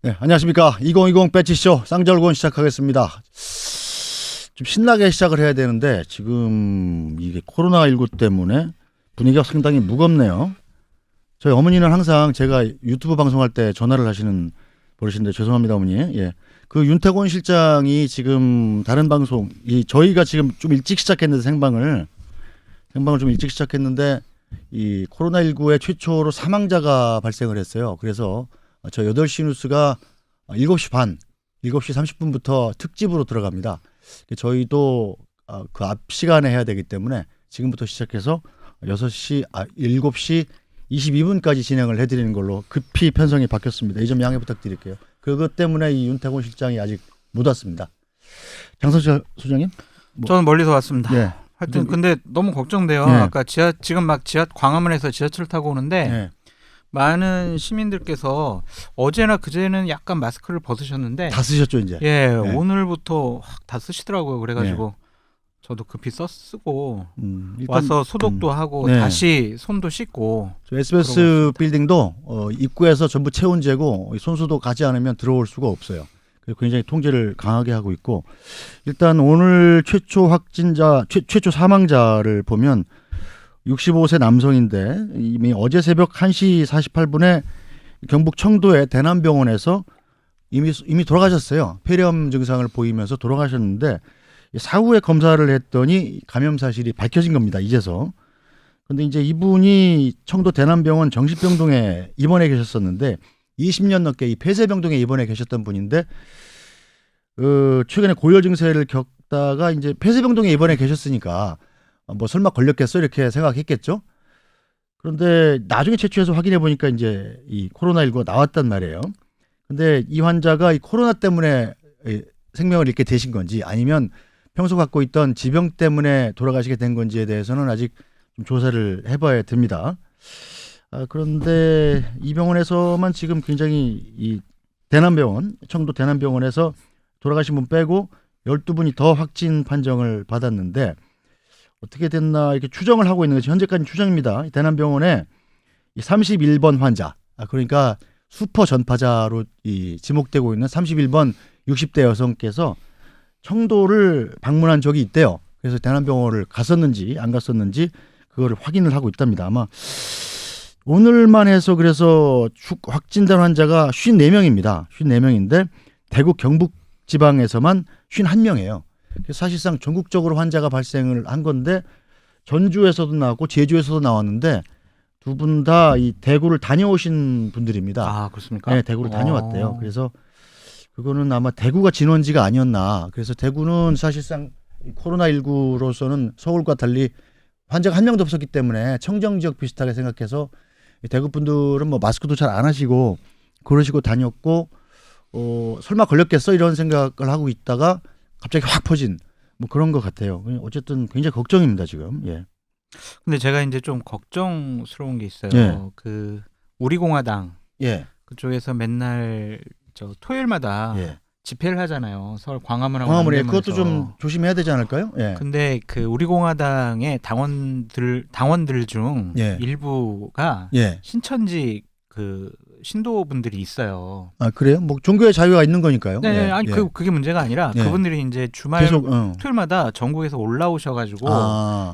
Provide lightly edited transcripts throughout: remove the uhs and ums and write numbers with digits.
네, 안녕하십니까. 2020 배치쇼 쌍절곤 시작하겠습니다. 좀 신나게 시작을 해야 되는데 지금 이게 코로나19 때문에 분위기가 상당히 무겁네요. 저희 어머니는 항상 제가 유튜브 방송할 때 전화를 하시는 버릇인데 죄송합니다 어머니. 예. 그 윤태곤 실장이 지금 다른 방송 저희가 지금 좀 일찍 시작했는데 생방을 좀 일찍 시작했는데 이 코로나19의 최초로 사망자가 발생을 했어요. 그래서 저 8시 뉴스가 7시 반, 7시 30분부터 특집으로 들어갑니다. 저희도 그 앞 시간에 해야 되기 때문에 지금부터 시작해서 7시 22분까지 진행을 해드리는 걸로 급히 편성이 바뀌었습니다. 이 점 양해 부탁드릴게요. 그것 때문에 이 윤태곤 실장이 아직 못 왔습니다. 장성철 소장님? 저는 멀리서 왔습니다. 네. 하여튼 근데 너무 걱정돼요. 네. 아까 지금 막 광화문에서 지하철 타고 오는데 네. 많은 시민들께서 어제나 그제는 약간 마스크를 벗으셨는데 다 쓰셨죠 이제? 예, 네. 오늘부터 확 다 쓰시더라고요. 그래가지고 저도 급히 쓰고 일단 와서 소독도 하고 네. 다시 손도 씻고. 저 SBS 빌딩도 입구에서 전부 체온제고 손소독 가지 않으면 들어올 수가 없어요. 그래서 굉장히 통제를 강하게 하고 있고 일단 오늘 최초 확진자, 최초 사망자를 보면 65세 남성인데 이미 어제 새벽 1시 48분에 경북 청도의 대남병원에서 이미 돌아가셨어요. 폐렴 증상을 보이면서 돌아가셨는데 사후에 검사를 했더니 감염 사실이 밝혀진 겁니다. 이제서. 근데 이제 이분이 청도 대남병원 정신병동에 입원해 계셨었는데 20년 넘게 이 폐쇄병동에 입원해 계셨던 분인데 최근에 고열 증세를 겪다가 이제 폐쇄병동에 입원해 계셨으니까 뭐 설마 걸렸겠어 이렇게 생각했겠죠. 그런데 나중에 채취해서 확인해 보니까 이제 이 코로나19가 나왔단 말이에요. 근데 이 환자가 이 코로나 때문에 생명을 잃게 되신 건지 아니면 평소 갖고 있던 지병 때문에 돌아가시게 된 건지에 대해서는 아직 좀 조사를 해봐야 됩니다. 그런데 이 병원에서만 지금 굉장히 이 대남병원, 청도 대남병원에서 돌아가신 분 빼고 12분이 더 확진 판정을 받았는데 어떻게 됐나 이렇게 추정을 하고 있는 것이 현재까지 추정입니다. 대남병원에 31번 환자, 그러니까 슈퍼 전파자로 지목되고 있는 31번 60대 여성께서 청도를 방문한 적이 있대요. 그래서 대남병원을 갔었는지 안 갔었는지 그거를 확인을 하고 있답니다. 아마 오늘만 해서 그래서 확진된 환자가 54명입니다. 54명인데 대구 경북 지방에서만 51명이에요. 사실상 전국적으로 환자가 발생을 한 건데 전주에서도 나왔고 제주에서도 나왔는데 두 분 다 이 대구를 다녀오신 분들입니다. 아, 그렇습니까? 네, 대구를 다녀왔대요. 그래서 그거는 아마 대구가 진원지가 아니었나. 그래서 대구는 사실상 코로나19로서는 서울과 달리 환자가 한 명도 없었기 때문에 청정 지역 비슷하게 생각해서 대구 분들은 뭐 마스크도 잘 안 하시고 그러시고 다녔고 설마 걸렸겠어 이런 생각을 하고 있다가 갑자기 확 퍼진 뭐 그런 것 같아요. 어쨌든 굉장히 걱정입니다 지금. 예. 근데 제가 이제 좀 걱정스러운 게 있어요. 예. 그 우리공화당 예. 그쪽에서 맨날 저 토요일마다 예. 집회를 하잖아요. 서울 광화문하고 광화문에 남대문에서. 그것도 좀 조심해야 되지 않을까요? 예. 근데 그 우리공화당의 당원들 중 예. 일부가 예. 신천지 그 신도분들이 있어요. 아 그래요? 뭐 종교의 자유가 있는 거니까요. 네, 예. 아니 예. 그게 문제가 아니라 예. 그분들이 이제 주말 계속 토요일마다 전국에서 올라오셔가지고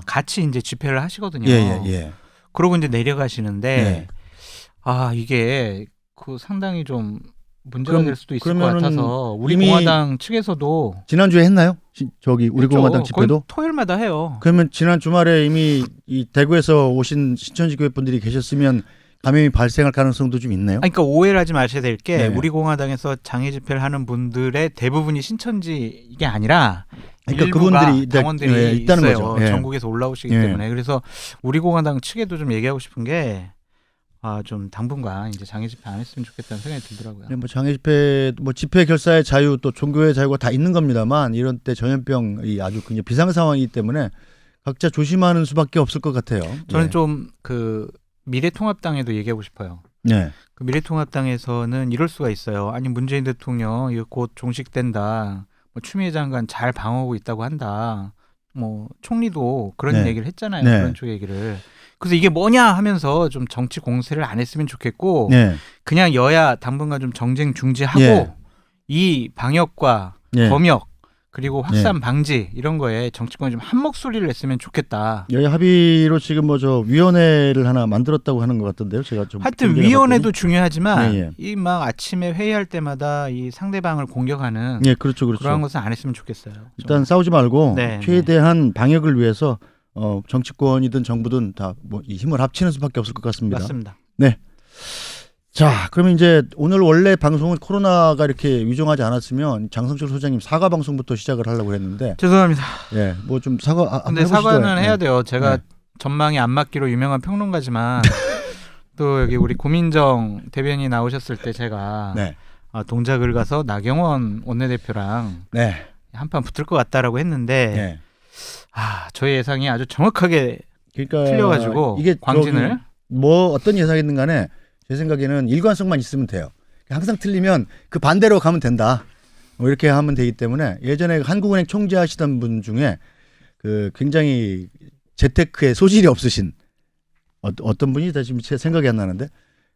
같이 이제 집회를 하시거든요. 예. 그러고 이제 내려가시는데 예. 이게 그 상당히 좀 문제가 그럼- 될 수도 있을 것 그러면은 같아서 우리 이미 공화당 측에서도 지난주에 했나요? 저기 우리 했죠. 공화당 거의 집회도? 토요일마다 해요. 그러면 지난 주말에 이미 이 대구에서 오신 신천지 교회 분들이 계셨으면 감염이 발생할 가능성도 좀 있네요. 아니, 그러니까 오해를 하지 마셔야 될 게 네. 우리 공화당에서 장애 집회를 하는 분들의 대부분이 신천지 이게 아니라 그러니까 일부가 그분들이 당원들이 예, 있다는 있어요. 거죠. 예. 전국에서 올라오시기 예. 때문에. 그래서 우리 공화당 측에도 좀 얘기하고 싶은 게 좀 당분간 이제 장애 집회 안 했으면 좋겠다는 생각이 들더라고요. 뭐 장애 집회, 뭐 집회 결사의 자유 또 종교의 자유가 다 있는 겁니다만 이런 때 전염병이 아주 그냥 비상 상황이기 때문에 각자 조심하는 수밖에 없을 것 같아요. 저는 예. 좀 그 미래통합당에도 얘기하고 싶어요. 네. 그 미래통합당에서는 이럴 수가 있어요. 아니 문재인 대통령 이거 곧 종식된다. 뭐 추미애 장관 잘 방어하고 있다고 한다. 뭐 총리도 그런 네. 얘기를 했잖아요. 네. 그런 쪽 얘기를. 그래서 이게 뭐냐 하면서 좀 정치 공세를 안 했으면 좋겠고 네. 그냥 여야 당분간 좀 정쟁 중지하고 예. 이 방역과 예. 검역 그리고 확산 방지 이런 거에 정치권이 좀 한 목소리를 냈으면 좋겠다. 여야 합의로 지금 뭐 저 위원회를 하나 만들었다고 하는 것 같던데요. 제가 좀 하여튼 공개해 위원회도 봤더니. 중요하지만 예, 예. 이 막 아침에 회의할 때마다 이 상대방을 공격하는 예, 그렇죠, 그렇죠. 그런 것은 안 했으면 좋겠어요. 좀. 일단 싸우지 말고 네, 최대한 방역을 위해서 정치권이든 정부든 다 뭐 힘을 합치는 수밖에 없을 것 같습니다. 맞습니다. 자, 그러면 이제 오늘 원래 방송은 코로나가 이렇게 위중하지 않았으면 장성철 소장님 사과 방송부터 시작을 하려고 했는데, 죄송합니다. 예, 뭐 좀 사과. 근데 해보시죠. 사과는 예. 해야 돼요. 제가 네. 전망이 안 맞기로 유명한 평론가지만 또 여기 우리 고민정 대변인 나오셨을 때 제가 네, 동작을 가서 나경원 원내대표랑 네, 한판 붙을 것 같다라고 했는데 네. 저의 예상이 아주 정확하게 그러니까 틀려가지고 이게 광진을 저기 뭐 어떤 예상이든 간에 제 생각에는 일관성만 있으면 돼요. 항상 틀리면 그 반대로 가면 된다. 뭐 이렇게 하면 되기 때문에 예전에 한국은행 총재하시던 분 중에 그 굉장히 재테크에 소질이 없으신 어떤 분이 다 지금 제 생각이 안 나는데,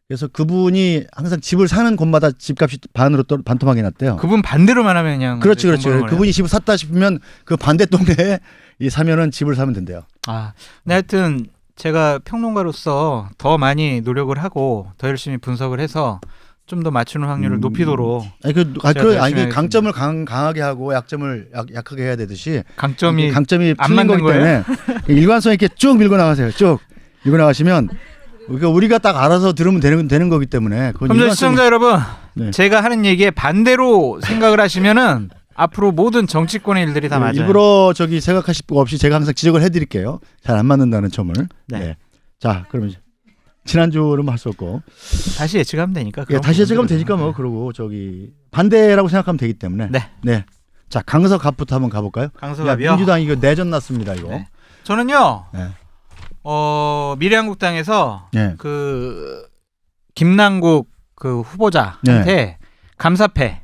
그래서 그분이 항상 집을 사는 곳마다 집값이 반으로 반토막이 났대요. 그분 반대로만 하면 그냥 그렇죠, 돈 그렇죠. 버는 거네요. 그분이 집을 샀다 싶으면 그 반대 동네에 이 사면은 집을 사면 된대요. 근데 하여튼 제가 평론가로서 더 많이 노력을 하고 더 열심히 분석을 해서 좀 더 맞추는 확률을 높이도록 아니 제가 더 열심히 그 강점을 강하게 하고 약점을 약하게 해야 되듯이 강점이 강점이 안 풀린 맞는 거기 때문에 일관성 있게 쭉 밀고 나가세요. 쭉 밀고 나가시면 그러니까 우리가 딱 알아서 들으면 되는 거기 때문에 그건 그럼 일관성이- 시청자 여러분, 네. 제가 하는 얘기에 반대로 생각을 하시면은 앞으로 모든 정치권의 일들이 다 맞아요. 일부러 저기 생각하실 거 없이 제가 항상 지적을 해드릴게요. 잘 안 맞는다는 점을. 네. 네. 자, 그러면 이제 지난주는 할 수 없고 다시 예측하면 되니까. 예, 그런 다시 예측하면 부분들은. 되니까 뭐 그러고 저기 반대라고 생각하면 되기 때문에. 네. 네. 자, 강서갑부터 한번 가볼까요? 강서갑이요. 민주당 이거 내전 났습니다 이거. 네. 저는요. 네. 미래한국당에서 네. 그 김남국 그 후보자한테 감사패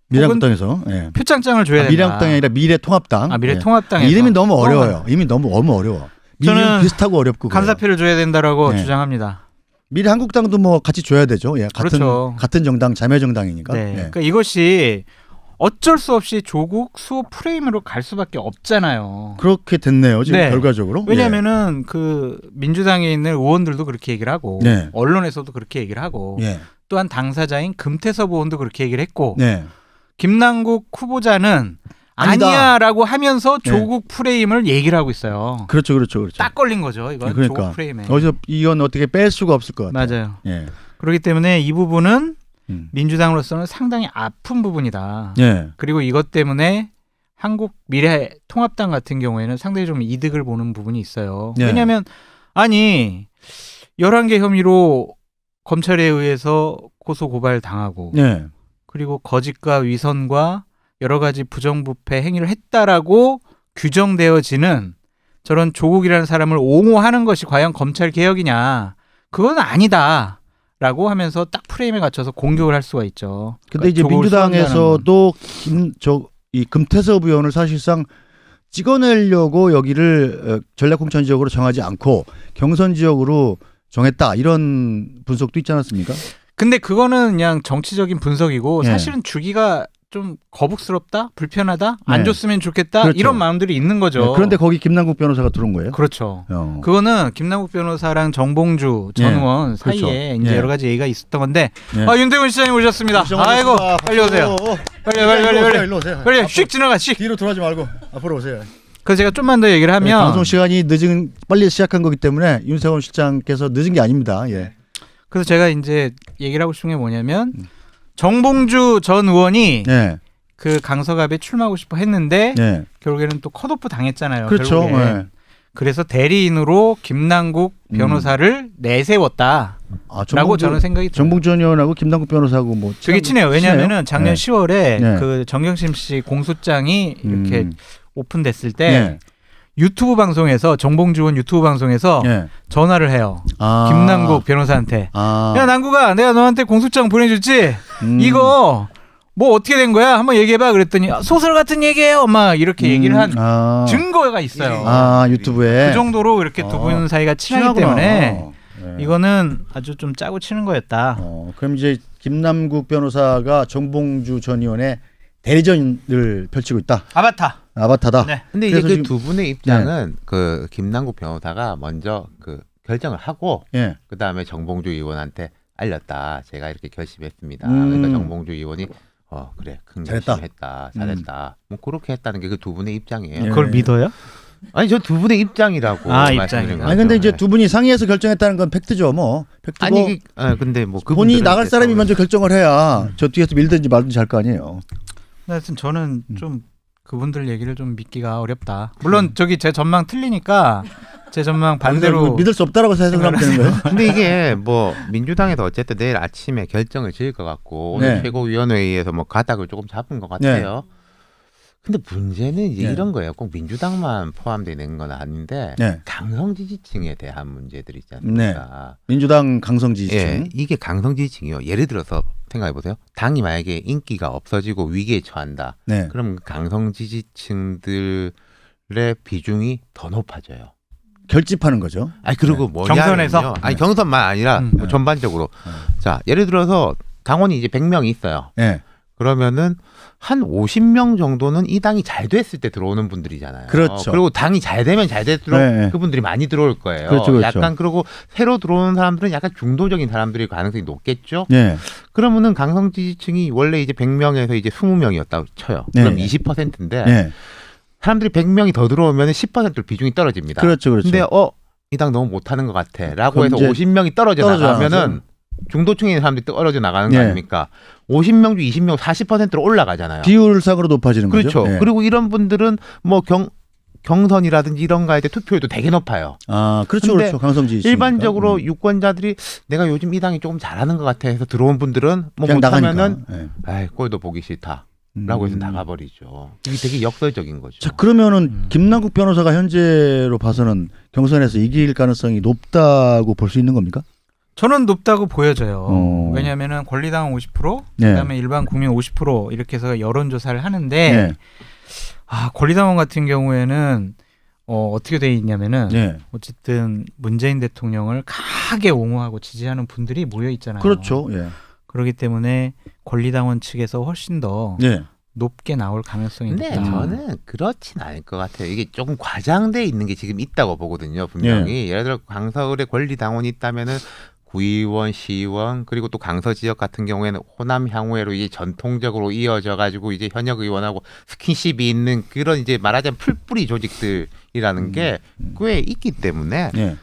미래한국당에서. 예. 표창장을 줘야 된다. 미래한국당이 아니라 미래통합당. 미래통합당에서 예. 이름이 너무 어려워요. 이름이 너무 어려워. 저는 이름 비슷하고 어렵고. 그래요. 감사패를 줘야 된다라고 네. 주장합니다. 미래한국당도 뭐 같이 줘야 되죠. 예. 그렇죠. 같은 정당 자매 정당이니까. 네. 예. 그러니까 이것이 어쩔 수 없이 조국 수호 프레임으로 갈 수밖에 없잖아요. 그렇게 됐네요. 지금 네. 결과적으로. 왜냐하면은 그 민주당에 있는 의원들도 그렇게 얘기를 하고 네. 언론에서도 그렇게 얘기를 하고 예. 또한 당사자인 금태섭 의원도 그렇게 얘기를 했고 네. 김남국 후보자는 아니다. 아니야라고 하면서 네. 조국 프레임을 얘기를 하고 있어요. 그렇죠. 그렇죠. 그렇죠. 딱 걸린 거죠. 이건 그러니까. 조국 프레임에. 어디서 이건 어떻게 뺄 수가 없을 것 같아요. 맞아요. 예. 그렇기 때문에 이 부분은 민주당으로서는 상당히 아픈 부분이다. 예. 그리고 이것 때문에 한국 미래통합당 같은 경우에는 상당히 좀 이득을 보는 부분이 있어요. 네. 왜냐하면 아니 11개 혐의로 검찰에 의해서 고소 고발 당하고 예. 그리고 거짓과 위선과 여러 가지 부정부패 행위를 했다라고 규정되어지는 저런 조국이라는 사람을 옹호하는 것이 과연 검찰 개혁이냐? 그건 아니다라고 하면서 딱 프레임에 갖춰서 공격을 할 수가 있죠. 근데 이제 조국을 민주당에서도 이 금태섭 의원을 사실상 찍어내려고 여기를 전략공천 지역으로 정하지 않고 경선 지역으로 정했다 이런 분석도 있지 않았습니까? 근데 그거는 그냥 정치적인 분석이고 예. 사실은 주기가 좀 거북스럽다, 불편하다, 안 네. 줬으면 좋겠다 그렇죠. 이런 마음들이 있는 거죠. 네, 그런데 거기 김남국 변호사가 들어온 거예요. 그렇죠. 어. 그거는 김남국 변호사랑 정봉주 전 예. 의원 그렇죠. 사이에 이제 예. 여러 가지 얘기가 있었던 건데 예. 윤대곤 시장님 오셨습니다. 아이고 빨리 오세요. 빨리 일로 오세요. 빨리 휙 지나가 휙. 뒤로 돌아지 말고 앞으로 오세요. 그래서 제가 좀만 더 얘기를 하면 방송 시간이 빨리 시작한 거기 때문에 윤세원 실장께서 늦은 게 아닙니다. 예. 그래서 제가 이제 얘기를 하고 싶은 게 뭐냐면 정봉주 전 의원이 예. 그 강서갑에 출마하고 싶어 했는데 예. 결국에는 또 컷오프 당했잖아요. 그렇죠. 결국에. 예. 그래서 대리인으로 김남국 변호사를 내세웠다. 라고 저는 생각이 들어요. 정봉준 의원하고 김남국 변호사하고 뭐 되게 친해요. 왜냐하면은 작년 네. 10월에 네. 그 정경심 씨 공소장이 이렇게 오픈됐을 때 예. 유튜브 방송에서 정봉주 의원 유튜브 방송에서 예. 전화를 해요. 아. 김남국 변호사한테. 아. 야 남국아, 내가 너한테 공소장 보내줬지. 이거 뭐 어떻게 된 거야? 한번 얘기해봐. 그랬더니 소설 같은 얘기예요. 막 이렇게 얘기를 한 증거가 있어요. 유튜브에 그 정도로 이렇게 두 분 사이가 친하기 친하구나. 때문에 네. 이거는 아주 좀 짜고 치는 거였다. 그럼 이제 김남국 변호사가 정봉주 전 의원의 대리전을 펼치고 있다. 아바타다. 네. 근데 이제 그래서 그 두 분의 입장은 그 김남국 변호사가 먼저 그 결정을 하고 예. 그 다음에 정봉주 의원한테 알렸다. 제가 이렇게 결심했습니다. 음. 그러니까 정봉주 의원이 그래 큰 잘했다. 결심했다. 잘했다. 뭐 그렇게 했다는 게 그 두 분의 입장이에요. 예. 그걸 믿어요? 아니 저 두 분의 입장이라고 말씀드린 입장이요. 거죠. 아니 근데 이제 네. 두 분이 상의해서 결정했다는 건 팩트죠, 뭐. 팩트고. 아니 근데 뭐 본인이 그분들은 나갈 이제 사람이 또- 먼저 결정을 해야 저 뒤에서 밀든지 말든지 할 거 아니에요. 하여튼 저는 좀 그분들 얘기를 좀 믿기가 어렵다. 물론 저기 제 전망 틀리니까 제 전망 반대로 믿을 수 없다라고 해석을 하면 되는 거예요. 근데 이게 뭐 민주당에서 어쨌든 내일 아침에 결정을 지을 것 같고 오늘 네. 최고위원회의에서 뭐 가닥을 조금 잡은 것 같아요. 근데 문제는 이제 네. 이런 거예요. 꼭 민주당만 포함되는 건 아닌데 네. 강성 지지층에 대한 문제들이 있지 않습니까? 민주당 강성 지지층. 예, 이게 강성 지지층이요. 예를 들어서 생각해 보세요. 당이 만약에 인기가 없어지고 위기에 처한다. 네. 그럼 그 강성 지지층들의 비중이 더 높아져요. 결집하는 거죠. 아니 그리고 네. 뭐냐면요. 경선에서? 아니 경선만 아니라 뭐 전반적으로. 자, 예를 들어서 당원이 이제 100명이 있어요. 네. 그러면은 한 50명 정도는 이 당이 잘 됐을 때 들어오는 분들이잖아요. 그렇죠. 그리고 당이 잘 되면 잘 될수록 네. 그분들이 많이 들어올 거예요. 그렇죠, 그렇죠. 약간 그리고 새로 들어오는 사람들은 약간 중도적인 사람들일 가능성이 높겠죠. 네. 그러면은 강성 지지층이 원래 이제 100명에서 이제 20명이었다고 쳐요. 네. 그럼 20%인데 네. 사람들이 100명이 더 들어오면 10% 비중이 떨어집니다. 그렇죠, 그렇죠. 근데 이 당 너무 못하는 것 같아라고 그럼 해서 이제 50명이 떨어져 떨어져 나가면은 나가죠. 중도층에 있는 사람들이 떨어져 나가는 네. 거 아닙니까? 50명 중 20명 40%로 올라가잖아요. 비율상으로 높아지는 그렇죠. 거죠. 네. 그리고 이런 분들은 뭐 경선이라든지 이런 거에 대해 투표율도 되게 높아요. 그렇죠, 근데 그렇죠. 강성 지지층. 일반적으로 유권자들이 내가 요즘 이 당이 조금 잘하는 것 같아 해서 들어온 분들은 뭐 그냥 못하면은 나가니까. 네. 아이 꼴도 보기 싫다라고 해서 나가버리죠. 이게 되게 역설적인 거죠. 자, 그러면은 김남국 변호사가 현재로 봐서는 경선에서 이길 가능성이 높다고 볼 수 있는 겁니까? 저는 높다고 보여져요. 어. 왜냐하면 권리당원 50%, 네. 그다음에 일반 국민 50% 이렇게 해서 여론조사를 하는데 네. 권리당원 같은 경우에는 어떻게 돼 있냐면은 네. 어쨌든 문재인 대통령을 강하게 옹호하고 지지하는 분들이 모여 있잖아요. 그렇죠. 예. 그렇기 때문에 권리당원 측에서 훨씬 더 네. 높게 나올 가능성이 근데 높다. 저는 그렇진 않을 것 같아요. 이게 조금 과장돼 있는 게 지금 있다고 보거든요. 분명히 예를 들어 강서울에 권리 당원이 있다면은 구의원, 시의원 그리고 또 강서 지역 같은 경우에는 호남 향후회로 이제 전통적으로 이어져 가지고 이제 현역 의원하고 스킨십이 있는 그런 이제 말하자면 풀뿌리 조직들이라는 게 꽤 있기 때문에 네.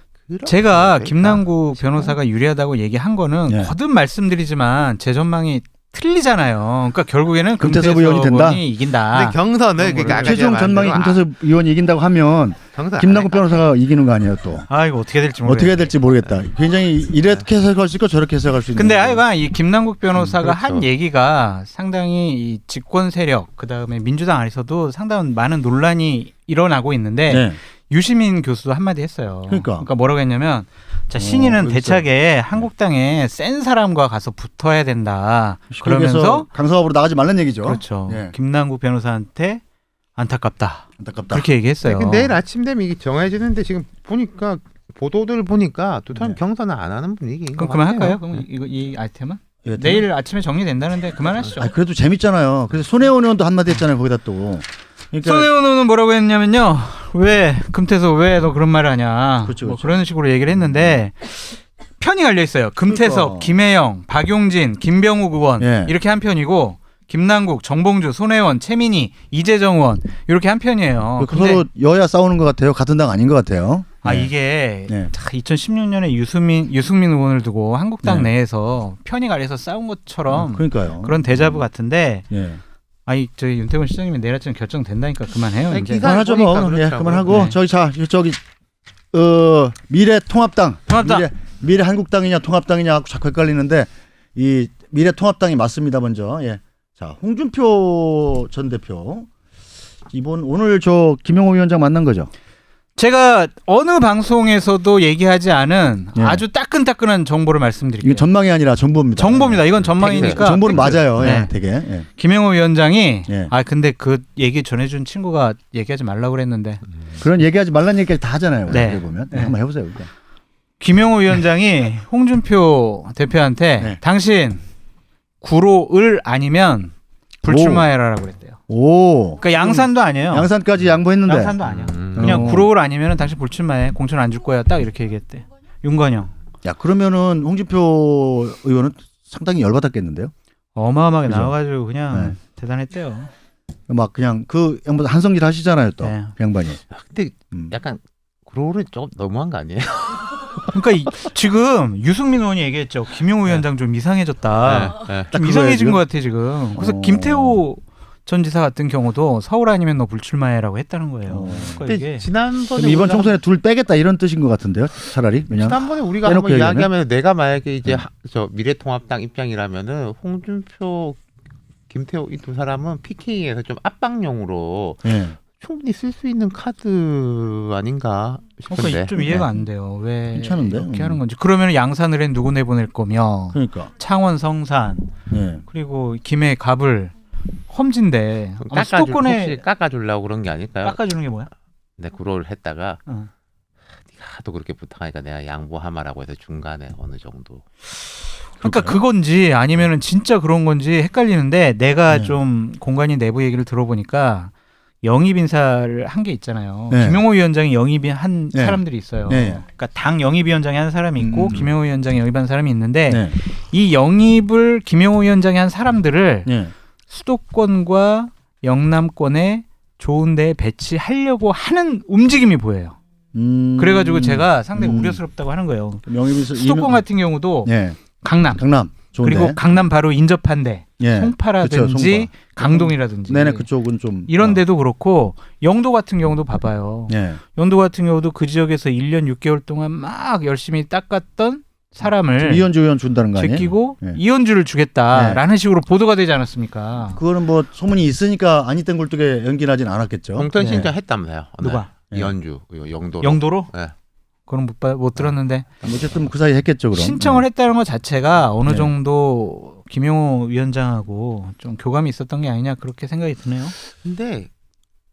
제가 그렇게 김남국 변호사가 유리하다고 얘기한 거는 네. 거듭 말씀드리지만 제 전망이 틀리잖아요. 그러니까 결국에는 금태섭 금태섭 의원이 된다? 의원이 이긴다. 근데 경선을 그러니까 아까 최종 제가 전망이 말한 김태섭 의원이 이긴다고 하면 경선 김남국 변호사가 이기는 거 아니에요, 또. 이거 어떻게 될지 모르겠네. 어떻게 해야 될지 모르겠다. 굉장히 이렇게 해석할 수 있고 저렇게 해석할 수 있는. 근데 거죠. 하여간 이 김남국 변호사가 그렇죠. 한 얘기가 상당히 이 집권 세력 그다음에 민주당 안에서도 상당히 많은 논란이 일어나고 있는데 네. 유시민 교수도 한마디 했어요. 그러니까. 뭐라고 했냐면 자 신인은 그렇죠. 대차게 한국당에 센 사람과 가서 붙어야 된다. 그러면서 강서업으로 나가지 말란 얘기죠. 그렇죠. 예. 김남국 변호사한테 안타깝다. 안타깝다. 그렇게 얘기했어요. 내일 아침 되면 이게 정해지는데 지금 보니까 보도들 보니까 두 사람 네. 경선을 안 하는 분위기인 것 그럼 같아요. 그만할까요? 그럼 이 아이템은 예, 내일 아침에 정리된다는데 그만하시죠. 그래도 재밌잖아요. 그래서 손혜원 의원도 한마디 했잖아요. 거기다 또. 그러니까 손혜원 의원은 뭐라고 했냐면요. 왜 금태섭 왜 너 그런 말을 하냐. 그렇죠, 뭐 그렇죠. 그런 식으로 얘기를 했는데 편이 갈려 있어요. 금태섭, 그러니까. 김혜영, 박용진, 김병욱 의원 예. 이렇게 한 편이고 김남국, 정봉주, 손혜원, 최민희, 이재정 의원 이렇게 한 편이에요. 근데 서로 여야 싸우는 것 같아요. 같은 당 아닌 것 같아요. 네. 이게 네. 2016년에 유승민 의원을 두고 한국당 네. 내에서 편이 갈려서 싸운 것처럼 그러니까요. 그런 데자부 같은데 예. 저희 윤태곤 시장님이 내일 아침 결정된다니까 그만해요. 아니, 이제. 기사- 그만하죠 뭐. 보니까 예, 그렇더라고요. 그만하고 네. 저기 미래통합당. 통합당. 미래 한국당이냐 통합당이냐 자꾸 헷갈리는데 이 미래통합당이 맞습니다. 먼저. 예. 자, 홍준표 전 대표. 오늘 저 김영호 위원장 만난 거죠. 제가 어느 방송에서도 얘기하지 않은 예. 아주 따끈따끈한 정보를 말씀드릴게요. 이게 전망이 아니라 정보입니다. 정보입니다. 이건 전망이니까. 정보는 팩트. 맞아요. 네. 예, 되게. 예. 김영호 위원장이 예. 근데 그 얘기 전해준 친구가 얘기하지 말라고 그랬는데 그런 얘기하지 말라는 얘기까지 다 하잖아요. 네. 어떻게 보면. 네. 한번 해보세요. 그러니까. 김영호 위원장이 홍준표 대표한테 네. 당신 구로을 아니면 불출마해라라고 그랬대요. 오. 그러니까 양산도 아니에요. 양산까지 양보했는데. 양산도 아니야. 그냥 어. 구로을 아니면 당신 불출마해. 공천 안 줄 거야. 딱 이렇게 얘기했대. 윤건영. 야 그러면은 홍준표 의원은 상당히 열받았겠는데요. 어마어마하게 그죠? 나와가지고 그냥 네. 대단했대요. 막 그냥 그 양반 한성질 하시잖아요 또 네. 그 양반이. 근데 음. 약간 구로를 조금 너무한 거 아니에요? 그러니까 지금 유승민 의원이 얘기했죠. 김영호 위원장 좀 이상해졌다. 네. 좀 그거예요, 이상해진 지금? 것 같아 지금. 그래서 어. 김태호 전 지사 같은 경우도 서울 아니면 너 불출마해라고 했다는 거예요. 어. 그러니까 근데 이게 지난번에 그럼 이번 우리가 총선에 둘 빼겠다 이런 뜻인 것 같은데요. 차라리 왜냐. 지난번에 우리가 빼놓고 한번 얘기하면? 이야기하면 내가 만약에 이제 네. 저 미래통합당 입장이라면은 홍준표, 김태호 이 두 사람은 PK에서 좀 압박용으로 예. 충분히 쓸 수 있는 카드 아닌가 싶은데. 그러니까 좀 이해가 안 돼요. 왜 괜찮은데? 이렇게 하는 건지. 그러면 양산을 해 누구 내보낼 거며 그러니까. 창원 성산 예. 그리고 김해 갑을 험진데 아마 수도권에 혹시 깎아주려고 그런 게 아닐까요? 깎아주는 게 뭐야? 내 구로를 했다가 어. 네가 하도 그렇게 부탁하니까 내가 양보하마라고 해서 중간에 어느 정도. 그러니까 그건지 아니면은 진짜 그런 건지 헷갈리는데 내가 네. 좀 공관위 내부 얘기를 들어보니까 영입 인사를 한 게 있잖아요. 네. 김용호 위원장이 영입이 한 네. 사람들이 있어요. 네. 그러니까 당 영입 위원장이 한 사람이 있고 음. 김용호 위원장이 영입한 사람이 있는데 네. 이 영입을 김용호 위원장이 한 사람들을 예. 수도권과 영남권에 좋은 데에 배치하려고 하는 움직임이 보여요. 그래가지고 제가 상당히 우려스럽다고 하는 거예요. 명예비서 수도권 같은 경우도 예. 강남 강남 좋은데. 그리고 강남 바로 인접한 데 예. 송파라든지 그쵸, 송파. 강동이라든지 네네 그쪽은 좀 이런 데도 그렇고 영도 같은 경우도 봐봐요. 예. 영도 같은 경우도 그 지역에서 1년 6개월 동안 막 열심히 닦았던 사람을 이현주 의원 준다는 거 아니에요? 제끼고 예. 이현주를 주겠다라는 식으로 보도가 되지 않았습니까? 그거는 뭐 소문이 있으니까 아니 땐 굴뚝에 연기하진 않았겠죠. 공천 예. 신청했다면서요? 오늘. 누가? 이현주 영도로. 영도로? 네. 그건 못 들었는데 어쨌든 그 사이 했겠죠 그럼. 신청을 했다는 것 자체가 어느 네. 정도 김용호 위원장하고 좀 교감이 있었던 게 아니냐 그렇게 생각이 드네요. 근데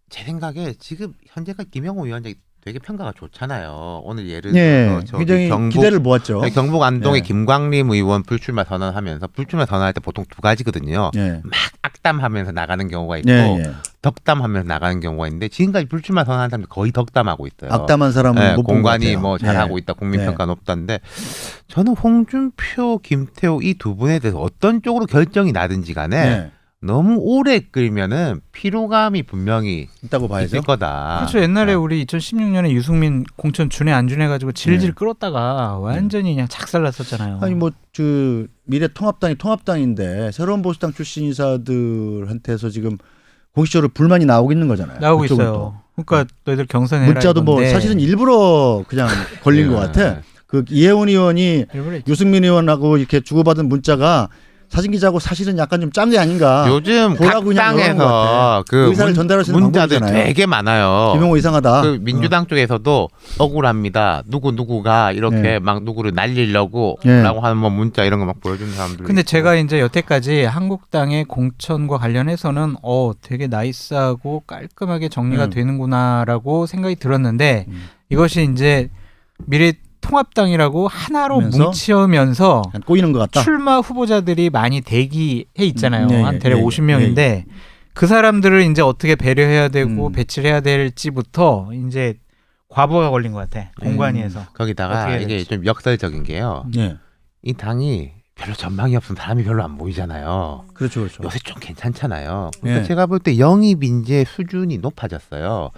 제 생각에 지금 현재까지 김영호 위원장이 되게 평가가 좋잖아요. 오늘 예를 예. 들어서 저기 굉장히 경북 기대를 모았죠. 네, 경북 안동의 예. 김광림 의원 불출마 선언하면서 불출마 선언할 때 보통 두 가지거든요. 예. 막 악담하면서 나가는 경우가 있고 예. 예. 덕담하면서 나가는 경우가 있는데 지금까지 불출마 선언한 사람들 거의 덕담하고 있어요. 악담한 사람은 네, 못 본 것 공관이 같아요. 뭐 잘하고 예. 있다, 국민평가 높다는데 저는 홍준표, 김태호 이 두 분에 대해서 어떤 쪽으로 결정이 나든지 간에 예. 너무 오래 끌면은 피로감이 분명히 있다고 봐야죠. 있을 거다. 그렇죠. 옛날에 네. 우리 2016년에 유승민 공천 준해 안 준해 가지고 질질 네. 끌었다가 완전히 그냥 작살났었잖아요. 아니 뭐 그 미래통합당이 통합당인데 새로운 보수당 출신 인사들한테서 지금 공식적으로 불만이 나오고 있는 거잖아요. 나오고 그쪽은 있어요. 그러니까 너희들 경선에 문자도 뭐 사실은 일부러 그냥 걸린 것 같아. 그 이혜원 의원이 유승민 의원하고 이렇게 주고받은 문자가 사진 기자하고 사실은 약간 좀 짠 게 아닌가. 요즘 각 보라고 그냥 이러는 것 당에서 같아. 그 의사를 전달할 수 있는 문자들 방법이잖아요. 되게 많아요. 김용호 이상하다. 그 민주당 쪽에서도 억울합니다. 누구가 이렇게 네. 막 누구를 날리려고 네. 라고 하는 뭐 문자 이런 거 막 보여주는 사람들. 근데 제가 이제 여태까지 한국당의 공천과 관련해서는 되게 나이스하고 깔끔하게 정리가 되는구나라고 생각이 들었는데 이것이 이제 미래통합당이라고 하나로 하면서? 뭉치면서 약간 꼬이는 것 같다. 출마 후보자들이 많이 대기해 있잖아요. 예, 한 예, 대략 예, 50명인데 예. 그 사람들을 이제 어떻게 배려해야 되고 음. 배치를 해야 될지부터 이제 과부가 걸린 것 같아. 공관위에서. 거기다가 어떻게 이게 될지. 좀 역설적인 게요. 예. 이 당이 별로 전망이 없으면 사람이 별로 안 보이잖아요. 그렇죠, 그렇죠. 요새 좀 괜찮잖아요. 그래서 예. 제가 볼 때 영입 인재 수준이 높아졌어요.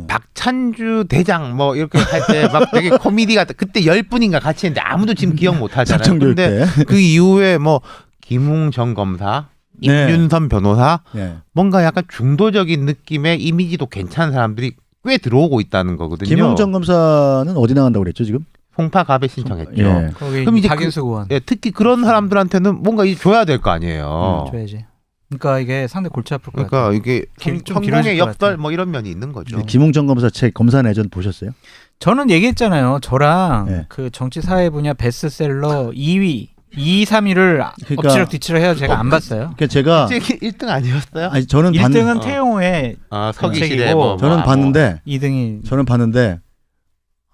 박찬주 대장 뭐 이렇게 할 때 막 되게 코미디 같다. 그때 10분인가 같이 했는데 아무도 지금 기억 못 하잖아요. 작정교육 근데 때. 그 이후에 뭐 김웅정 검사, 네. 임윤선 변호사 예. 뭔가 약간 중도적인 느낌의 이미지도 괜찮은 사람들이 꽤 들어오고 있다는 거거든요. 김웅정 검사는 어디 나간다고 그랬죠 지금? 송파갑에 신청했죠. 예. 거기 그럼 이제 박인수 의원. 예, 특히 그런 사람들한테는 뭔가 줘야 될 거 아니에요. 줘야지. 그러니까 이게 상당히 골치 아플 것 같아요. 그러니까 이게 좀 성공의 길어질 것 역설 같아요. 뭐 이런 면이 있는 거죠. 김웅정 검사 책 검사 내전 보셨어요? 저는 얘기했잖아요. 저랑 네. 그 정치 사회 분야 베스트셀러 2위, 2, 3위를 그러니까- 엎치락뒤치락 해서 제가 안 봤어요. 그러니까 제가 1등 아니었어요? 아니 저는 1등은 어. 태용호의 서기 책이고 시대 저는 봤는데 2등이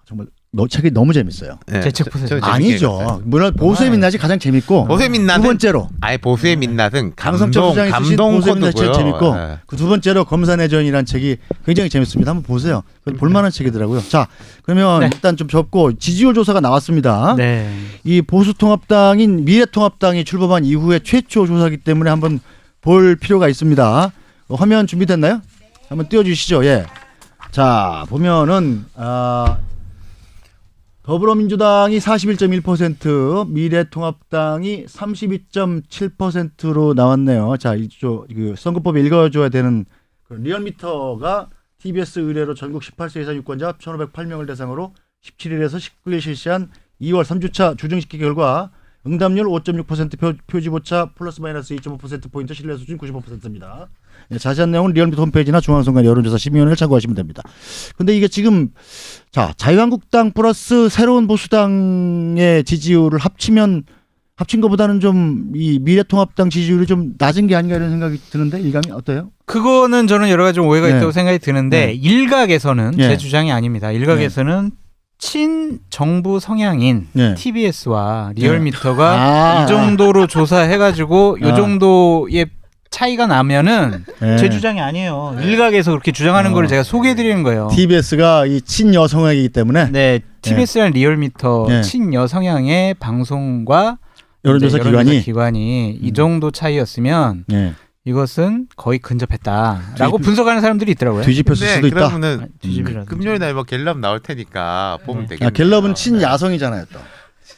정말 책이 너무 재밌어요. 제 책 보세요. 아니죠. 물론 보수의 민낯이 가장 재밌고 보수의 민낯은 두 번째로 아예 보수의 민낯은 강성철 수장이 쓰신 감동 보수의 민낯이 제일 코드고요. 재밌고 예. 그 두 번째로 검사내전이라는 책이 굉장히 재밌습니다. 한번 보세요. 그건 볼만한 책이더라고요. 자, 그러면 네. 일단 좀 접고 지지율 조사가 나왔습니다. 네. 이 보수통합당인 미래통합당이 출범한 이후에 최초 조사이기 때문에 한번 볼 필요가 있습니다. 화면 준비됐나요? 한번 띄워주시죠. 예. 자, 보면은 더불어민주당이 41.1%, 미래통합당이 32.7%로 나왔네요. 자, 이쪽 그 선거법에 읽어줘야 되는 그 리얼미터가 TBS 의뢰로 전국 18세 이상 유권자 1,508명을 대상으로 17일에서 19일 실시한 2월 3주차 주정식기 결과 응답률 5.6%, 표지보차 플러스 마이너스 2.5%포인트, 신뢰 수준 95%입니다. 자세한 내용은 리얼미터 홈페이지나 중앙선거 여론조사 심의위원회를 참고하시면 됩니다. 근데 이게 지금 자 자유한국당 플러스 새로운 보수당의 지지율을 합친 것보다는 좀 이 미래통합당 지지율이 좀 낮은 게 아닌가 이런 생각이 드는데 일감이 어때요? 그거는 저는 여러 가지 오해가 네. 있다고 생각이 드는데 네. 일각에서는 네. 제 주장이 아닙니다. 일각에서는 친정부 성향인 네. TBS와 리얼미터가 아. 이 정도로 조사해가지고 아. 이 정도의 차이가 나면은 네. 제 주장이 아니에요. 일각에서 그렇게 주장하는 걸 제가 소개해드리는 거예요. TBS가 이 친여성향이기 때문에 네, TBS랑 리얼미터 네. 친여성향의 방송과 여론조사 이제 기관이 이 정도 차이였으면 네. 이것은 거의 근접했다라고 분석하는 사람들이 있더라고요. 뒤집혔을 수도 있다. 그러면은 뒤집이라든지. 금요일 날 뭐 갤럽 나올 테니까 보면 네. 되겠네요. 갤럽은 친야성이잖아요. 또.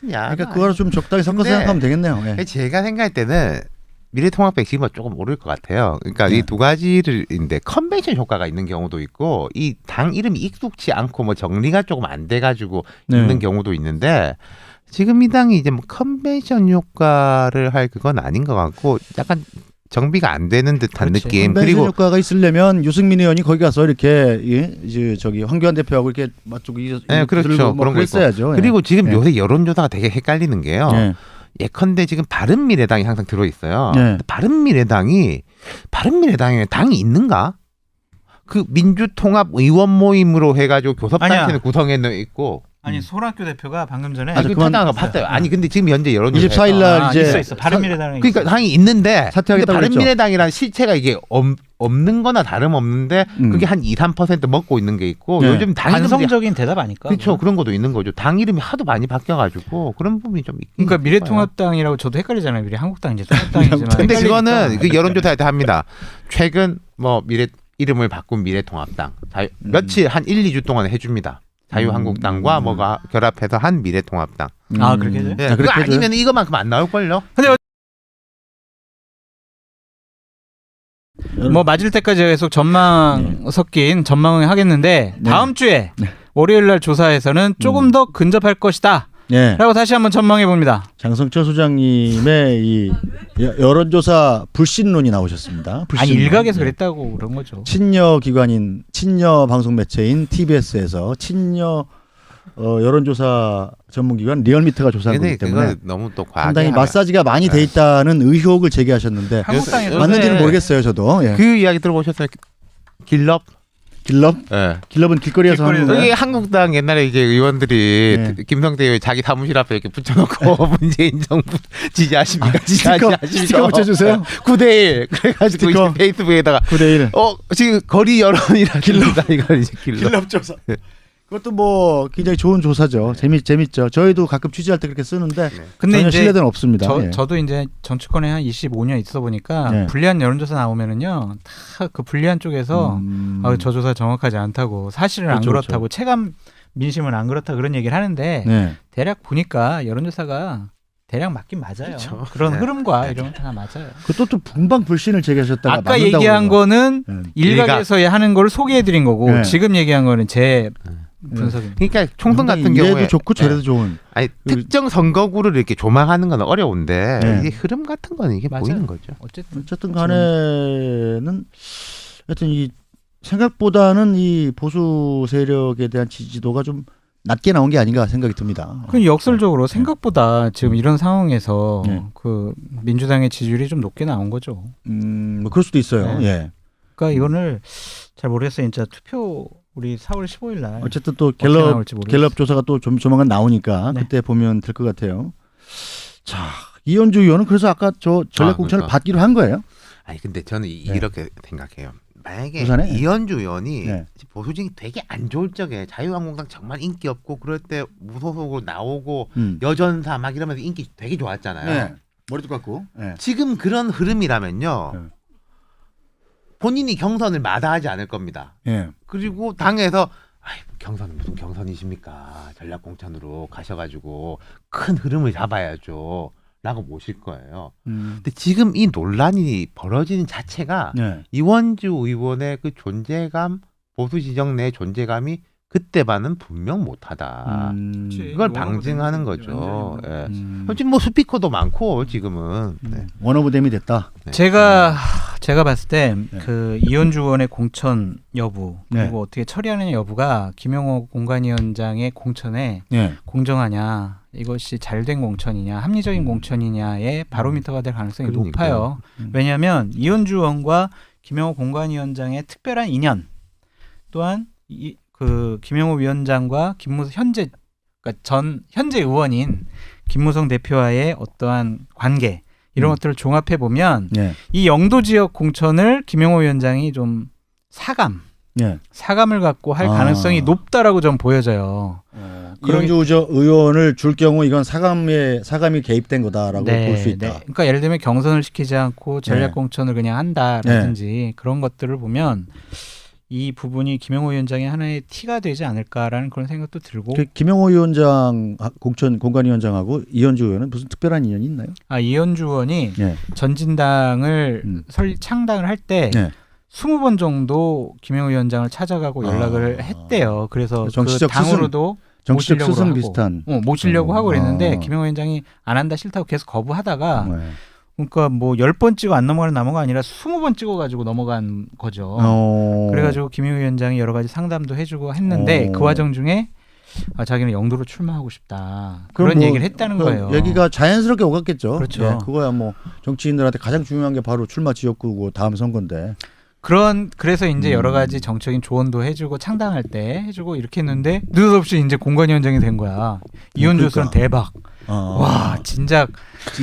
그러니까 그거를 좀 적당히 섞어서 근데 생각하면 되겠네요. 예. 제가 생각할 때는 미래통합당 지금 조금 오를 것 같아요. 그러니까 네. 이 두 가지인데 컨벤션 효과가 있는 경우도 있고 이 당 이름이 익숙치 않고 뭐 정리가 조금 안 돼가지고 네. 있는 경우도 있는데 지금 이 당이 이제 뭐 컨벤션 효과를 할 그건 아닌 것 같고 약간 정비가 안 되는 듯한 그렇지. 느낌. 컨벤션 그리고 효과가 있으려면 유승민 의원이 거기 가서 이렇게 이제 저기 황교안 대표하고 이렇게 맞추고 네, 그렇죠. 뭐 그런 거 있고. 그랬어야죠. 그리고 지금 예. 요새 여론조사가 되게 헷갈리는 게요. 예. 예컨대 지금 바른미래당이 항상 들어 있어요. 네. 근데 바른미래당에 당이 있는가? 그 민주통합 의원 모임으로 해가지고 교섭단체는 아니야. 구성해 있고. 아니 소학교 대표가 방금 전에 아주 그 그만- 찾아가 봤어요. 아니 근데 지금 현재 여론조사 24일 날 이제 있어 바른미래당이 그러니까 당이 있는데 근데 사퇴하겠다고 바른미래당이란 실체가 이게 없는 거나 다름없는데 그게 한 2, 3% 먹고 있는 게 있고 네. 요즘 당 이름이 반성적인 대답 아닐까? 그렇죠. 그런 것도 있는 거죠. 당 이름이 하도 많이 바뀌어가지고 그런 부분이 좀 있긴 그러니까 있어요. 미래통합당이라고 저도 헷갈리잖아요. 미래 한국당 이제 통합당이지만. 근데 헷갈리니까. 그거는 그 여론조사에 때 합니다. 최근 뭐 이름을 바꾼 미래통합당 며칠 한 1, 2주 동안 해줍니다. 자유한국당과 뭐가 결합해서 한 미래통합당. 아, 그렇게 해줘요? 네, 아, 그거 그렇게 해줘요? 아니면 이거만큼 안 나올걸요? 뭐 맞을 때까지 계속 전망 섞인 전망을 하겠는데 네. 다음 주에 월요일 날 조사에서는 조금 더 근접할 것이다. 예. 라고 다시 한번 전망해 봅니다. 장성철 소장님의 이 여론조사 불신론이 나오셨습니다. 아니 불신론. 일각에서 예. 그랬다고 그런 거죠. 친여 기관인 친여 방송 매체인 TBS에서 친여 여론조사 전문기관 리얼미터가 조사한 근데 거기 때문에 그거 너무 또 과하게 상당히 하면- 마사지가 많이 돼 있다는 의혹을 제기하셨는데 한국당에서 맞는지는 네. 모르겠어요. 저도. 예. 그 이야기 들어보셨어요? 길럽? 길럽? 예. 길럽은 길거리에서 하는 길거리에서. 거예요. 여기 한국당 옛날에 이제 의원들이 네. 김성태 의원 자기 사무실 앞에 이렇게 붙여놓고 문재인 정부 지지하십니까? 스티커 붙여주세요. 9대1 그래가지고 스티커. 이제 페이스북에다가 9대1. 지금 거리 여론이라 길럽다 이거 이제 길럽. 길럽 조사. 그것도 뭐 굉장히 좋은 조사죠. 재밌죠. 저희도 가끔 취재할 때 그렇게 쓰는데 근데 전혀 이제 신뢰도는 없습니다. 예. 저도 이제 정치권에 한 25년 있어 보니까 네. 불리한 여론조사 나오면은요 다 그 불리한 쪽에서 저 조사 정확하지 않다고 사실은 안 그렇죠, 그렇다고 체감 민심은 안 그렇다 그런 얘기를 하는데 네. 대략 보니까 여론조사가 대략 맞긴 맞아요. 그렇죠. 그런 네. 흐름과 이런 거 다 맞아요. 그것도 또 분방 불신을 제기하셨다가 아까 맞는다고 얘기한 그러고. 거는 네. 일각에서 하는 걸 소개해드린 거고 네. 지금 얘기한 거는 제 분석입니다. 그러니까 총선 같은 이래도 경우에 좋고 저래도 좋은. 아니 특정 선거구를 이렇게 조망하는 건 어려운데 네. 이게 흐름 같은 거는 이게 맞아요. 보이는 거죠. 어쨌든 간에는 하여튼 이 생각보다는 이 보수 세력에 대한 지지도가 좀 낮게 나온 게 아닌가 생각이 듭니다. 그 역설적으로 생각보다 지금 이런 상황에서 네. 그 민주당의 지지율이 좀 높게 나온 거죠. 뭐 그럴 수도 있어요. 네. 예. 그러니까 이거를 잘 모르겠어요. 진짜 투표 우리 4월 15일 날 어쨌든 또 어떻게 나올지 모르겠어요. 갤럽 조사가 또 좀 조만간 나오니까 네. 그때 보면 될 것 같아요. 자, 이현주 의원은 그래서 아까 저 전략공천을 그러니까. 받기로 한 거예요? 아니 근데 저는 이렇게 생각해요. 만약에 부산에? 이현주 의원이 네. 보수진이 되게 안 좋을 적에 자유한국당 정말 인기 없고 그럴 때 무소속으로 나오고 여전사 막 이러면서 인기 되게 좋았잖아요. 네. 머리도 깎고. 네. 지금 그런 흐름이라면요. 네. 본인이 경선을 마다하지 않을 겁니다. 예. 그리고 당에서 경선 무슨 경선이십니까? 전략공천으로 가셔가지고 큰 흐름을 잡아야죠. 라고 모실 거예요. 근데 지금 이 논란이 벌어지는 자체가 네. 이원주 의원의 그 존재감, 보수 지정 내 존재감이 그때만은 분명 못하다. 이걸 방증하는 거죠. 예. 지금 뭐 스피커도 많고 지금은. 네. 원오브댐이 됐다. 네. 제가 봤을 때 네. 그 이현주 의원의 공천 여부 그리고 네. 어떻게 처리하느냐 여부가 김영호 공관위원장의 공천에 예. 공정하냐 이것이 잘된 공천이냐 합리적인 공천이냐의 바로미터가 될 가능성이 그러니까요. 높아요. 왜냐하면 이현주 의원과 김영호 공관위원장의 특별한 인연 또한 그 김영호 위원장과 김무성 현재 의원인 김무성 대표와의 어떠한 관계 이런 것들을 종합해 보면 예. 이 영도 지역 공천을 김영호 위원장이 좀 예. 사감을 갖고 할 가능성이 높다라고 좀 보여져요. 이현주 의원을 줄 경우 이건 사감이 개입된 거다라고 볼 수 있다. 그러니까 예를 들면 경선을 시키지 않고 전략 공천을 그냥 한다라든지 그런 것들을 보면 이 부분이 김영호 위원장의 하나의 티가 되지 않을까라는 그런 생각도 들고. 김영호 위원장 공관위원장하고 이현주 의원은 무슨 특별한 인연이 있나요? 이현주 의원이 예. 전진당을 창당을 할 때 예. 20번 정도 김영호 위원장을 찾아가고 연락을 했대요. 그래서 그 당으로도 정치적 모시려고 스승 하고, 비슷한. 모시려고 하고 그랬는데 김영호 위원장이 안 한다 싫다고 계속 거부하다가 네. 그러니까 뭐 10번 찍어 안 넘어가는 나무가 아니라 20번 찍어가지고 넘어간 거죠. 그래가지고 김영호 위원장이 여러 가지 상담도 해주고 했는데 그 과정 중에 자기는 영도로 출마하고 싶다. 그런 뭐, 얘기를 했다는 거예요. 얘기가 자연스럽게 오갔겠죠. 그렇죠. 예, 그거야 뭐 정치인들한테 가장 중요한 게 바로 출마 지역구고 다음 선거인데. 그래서 이제 여러 가지 정적인 조언도 해주고 창당할 때 해주고 이렇게 했는데 느닷없이 이제 공관위원장이 된 거야. 이현주 교수는 대박. 와 진짜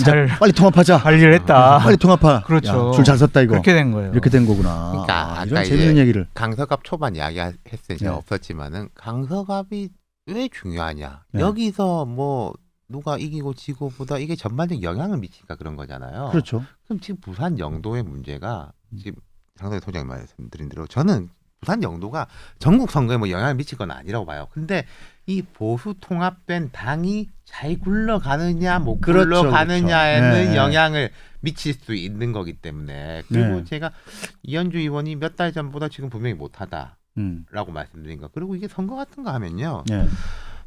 잘 빨리 통합하자. 관리를 했다. 빨리 통합하. 그렇죠. 줄 잘 섰다 이거. 그렇게 된 거예요. 이렇게 된 거구나. 그러니까 이런 아까 재밌는 얘기를. 강서갑 초반 이야기했을 때 네. 없었지만은 강서갑이 왜 중요하냐? 네. 여기서 뭐 누가 이기고 지고보다 이게 전반적인 영향을 미치니까 그런 거잖아요. 그렇죠. 그럼 지금 부산 영도의 문제가 지금 장성희 소장님 말씀드린 대로 저는 부산 영도가 전국 선거에 뭐 영향을 미칠 건 아니라고 봐요. 근데 이 보수 통합된 당이 잘 굴러가느냐 못 그렇죠, 굴러가느냐에는 그렇죠. 네. 영향을 미칠 수 있는 거기 때문에 그리고 네. 제가 이현주 의원이 몇 달 전보다 지금 분명히 못하다라고 음. 말씀드린 거. 그리고 이게 선거 같은 거 하면요. 예.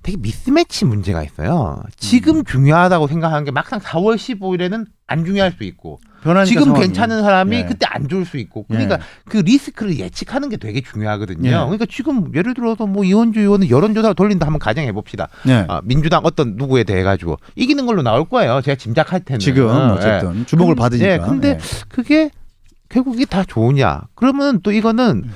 되게 미스매치 문제가 있어요. 지금 중요하다고 생각하는 게 막상 4월 15일에는 안 중요할 수 있고 변하니까 지금 상황이. 괜찮은 사람이 예. 그때 안 좋을 수 있고 그러니까 그 리스크를 예측하는 게 되게 중요하거든요. 예. 그러니까 지금 예를 들어서 뭐 이현주 의원은 여론조사 돌린다 한번 가정해 봅시다. 예. 민주당 어떤 누구에 대해 가지고 이기는 걸로 나올 거예요. 제가 짐작할 텐데 지금 어쨌든 주목을 받으니까. 예. 근데 그게 결국 이게 다 좋으냐? 그러면 또 이거는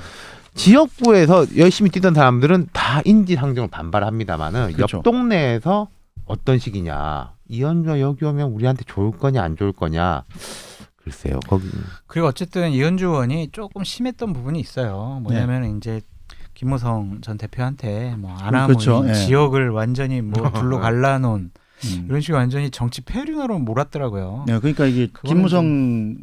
지역구에서 열심히 뛰던 사람들은 다 인지상정을 반발합니다만은 그렇죠. 옆 동네에서 어떤 식이냐? 이현주가 여기 오면 우리한테 좋을 거냐 안 좋을 거냐? 글쎄요. 거기 그리고 어쨌든 이현주 의원이 조금 심했던 부분이 있어요. 뭐냐면 이제 김무성 전 대표한테 뭐 아나무 그렇죠. 예. 지역을 완전히 뭐 불로 갈라놓은 이런 식으로 완전히 정치 폐륜으로 몰았더라고요. 네, 그러니까 이게 그거는 김무성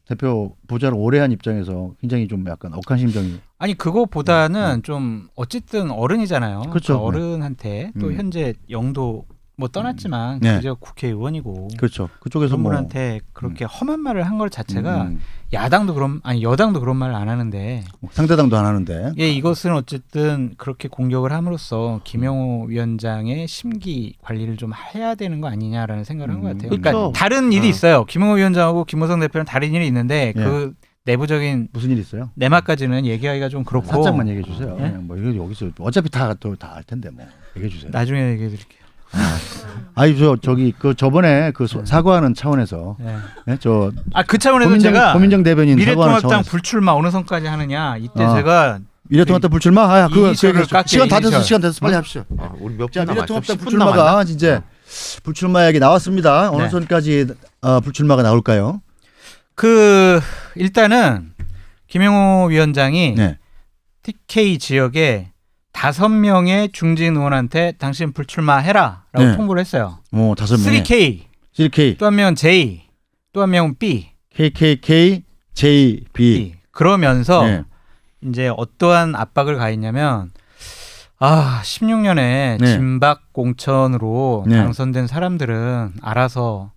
대표 보좌를 오래 한 입장에서 굉장히 좀 약간 억한 심정이. 아니 그거보다는 좀 어쨌든 어른이잖아요. 그렇죠. 그 어른한테 또 현재 영도 뭐 떠났지만 네. 그저 국회의원이고 그렇죠. 그쪽에서 뭐 그분한테 그렇게 험한 말을 한 걸 자체가 음, 야당도 여당도 그런 말을 안 하는데 상대당도 안 하는데. 예, 이것은 어쨌든 그렇게 공격을 함으로써 김영호 위원장의 심기 관리를 좀 해야 되는 거 아니냐라는 생각을 한 것 같아요. 그러니까 그렇죠. 다른 일이 있어요. 김영호 위원장하고 김무성 대표는 다른 일이 있는데 예. 그 내부적인 무슨 일 있어요? 내막까지는 얘기하기가 좀 그렇고 살짝만 얘기해 주세요. 예? 뭐 이거 여기서 어차피 다 알 텐데 뭐 얘기해 주세요. 나중에 얘기해 드릴게요. 아니 저기 그 저번에 그 사과하는 차원에서 네. 예? 저 그 차원에서 제가 고민정 대변인 사과하는 미래통합당 차원에서 불출마 어느 선까지 하느냐 이때 아. 제가 미래통합당 불출마 이니셜을 깎게, 시간 다 됐어 이니셜. 시간 됐어 빨리 합시다. 우리 몇 자 분 남았죠? 미래통합당 10분 불출마가 남았나? 이제 불출마 이야기 나왔습니다. 어느 네. 선까지 불출마가 나올까요? 일단은 김영호 위원장이 네. TK 지역에 5명의 중진 의원한테 당신 불출마해라라고 네. 통보를 했어요. 5명에 3K, 3K, 또 한 명은 J, 또 한 명은 B. KKK, JB. 그러면서 네. 이제 어떠한 압박을 가했냐면 16년에 네. 진박 공천으로 네. 당선된 사람들은 알아서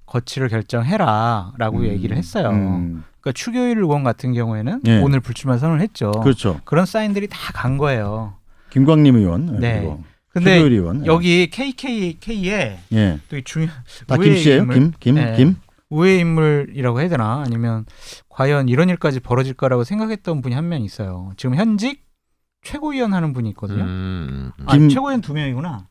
거취를 결정해라라고 얘기를 했어요. 그러니까 추교일 의원 같은 경우에는 네. 오늘 불출마 선언을 했죠. 그렇죠. 그런 사인들이 다 간 거예요. 김광림 의원. 네. 그리고 근데 최고일 의원. 여기 KKK에 예. 또 중요 다 김씨예요. 김. 네. 우회 인물이라고 해야 되나? 아니면 과연 이런 일까지 벌어질 거라고 생각했던 분이 한 명 있어요. 지금 현직 최고위원 하는 분이 있거든요. 최고위원 2명이구나.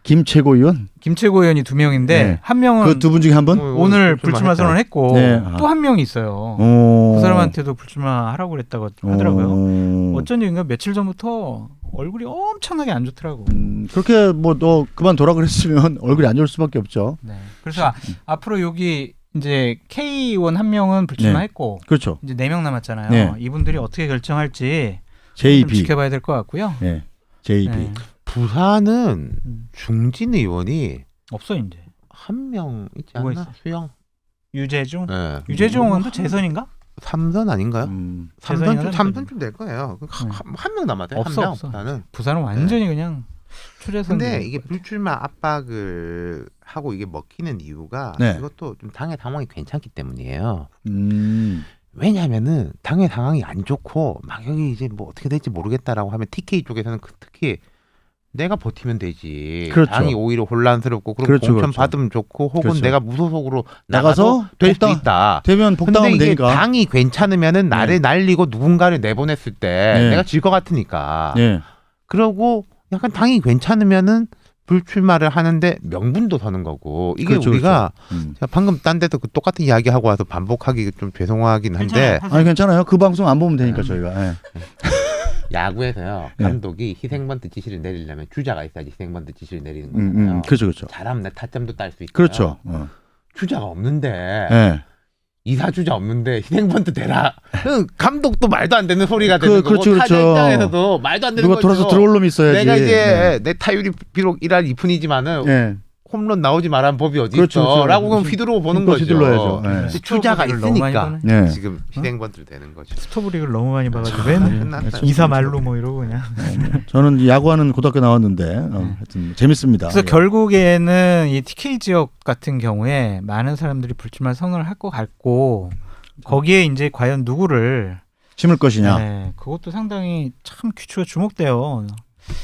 김 최고위원. 김 최고위원이 2명인데 네. 한 명은 그 두 분 중에 한 분? 오늘 불출마 선언했고 네. 또 한 명이 있어요. 오. 그 사람한테도 불출마하라고 그랬다고 하더라고요. 오. 어쩐 일인가 며칠 전부터 얼굴이 엄청나게 안 좋더라고. 그렇게 뭐 너 그만둬라 그랬으면 얼굴이 안 좋을 수밖에 없죠. 네. 그래서 앞으로 여기 이제 K 의원 한 명은 불출마했고 그렇죠. 이제 4명 남았잖아요. 네. 이분들이 어떻게 결정할지 좀 JB. 지켜봐야 될 것 같고요. 네. JB. 네. 부산은 중진 의원이 없어 이제. 한 명 있지 누가 않나? 있어? 수영. 유재중. 네. 유재중 의원도 재선인가? 삼선 아닌가요? 재선이라는 삼선쯤 될 거예요. 한 명 남았대. 없어, 한 명. 없어. 부산은. 부산은 완전히 그냥 초재선. 근데 이게 불출마 압박을 하고 이게 먹히는 이유가 네. 이것도 좀 당의 상황이 괜찮기 때문이에요. 음. 왜냐하면은 당의 상황이 안 좋고 막 여기 이제 뭐 어떻게 될지 모르겠다라고 하면 TK 쪽에서는 특히 내가 버티면 되지. 그렇죠. 당이 오히려 혼란스럽고 그리고 그렇죠, 공천 그렇죠. 받으면 좋고 혹은 그렇죠. 내가 무소속으로 나가서 나가서 될 수도 복당- 있다. 되면 근데 복당하면 이게 되니까. 당이 괜찮으면은 나를 날리고 누군가를 내보냈을 때 네. 내가 질 것 같으니까. 예. 그러고 약간 당이 괜찮으면은 불출마를 하는데 명분도 서는 거고 이게 그렇죠, 우리가 그렇죠. 제가 방금 딴 데서 그 똑같은 이야기 하고 와서 반복하기 좀 죄송하긴 한데 아니 괜찮아요. 그 방송 안 보면 되니까 저희가. 예. 야구에서요 네. 감독이 희생번트 지시를 내리려면 주자가 있어야지 희생번트 지시를 내리는 거잖아요. 그렇죠, 그렇죠. 잘하면 내 타점도 딸 수 있고요. 그렇죠. 주자가 없는데 예. 이사주자 없는데 희생번트 대라. 감독도 말도 안 되는 소리가 되는 거고 그렇죠, 타자 그렇죠. 입장에서도 말도 안 되는 누가 거죠. 돌아서 들어올 놈이 있어야지. 내가 이제 예. 내 타율이 비록 1할 2푼이지만은 예. 홈런 나오지 말라는 법이 어디 그렇죠, 있어? 그렇죠. 라고 그럼 휘두르고 보는 또 거죠. 휘둘러야죠. 예. 근데 주자가 스토브리그를 너무 많이 있으니까 보네. 예. 지금 희생번트를 되는 거죠. 스토브리그를 너무 많이 봐가지고 네. 맨날 끝났다. 이사 말로 뭐 이러고 그냥. 저는 야구하는 고등학교 나왔는데 하여튼 재밌습니다. 그래서 예. 결국에는 이 TK 지역 같은 경우에 많은 사람들이 불출마 선언을 할 것 같고 거기에 이제 과연 누구를 심을 것이냐. 네, 그것도 상당히 참 귀추가 주목돼요.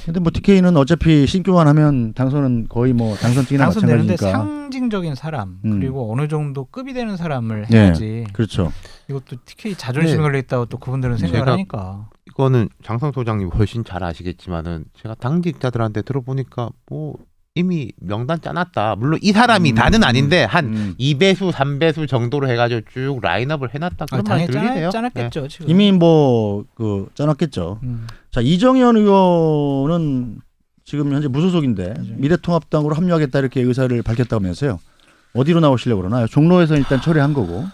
근데 뭐 TK는 어차피 신규만 하면 당선은 거의 뭐 당선 뛰기나 당선되는데 마찬가지니까. 상징적인 사람 그리고 어느 정도 급이 되는 사람을 네. 해야지. 그렇죠. 이것도 TK 자존심이 네. 걸려있다고 또 그분들은 생각을 제가 하니까. 이거는 장성 소장님 훨씬 잘 아시겠지만은 제가 당직자들한테 들어보니까 뭐 이미 명단 짜놨다. 물론 이 사람이 다는 아닌데 한 2배수, 3배수 정도로 해가지고 쭉 라인업을 해놨다. 그런 말 당연히 들리세요? 짜놨겠죠. 지금. 이미 뭐 그 짜놨겠죠. 자 이정현 의원은 지금 현재 무소속인데 미래통합당으로 합류하겠다 이렇게 의사를 밝혔다면서요. 어디로 나오시려고 그러나요? 종로에서 일단 처리한 거고.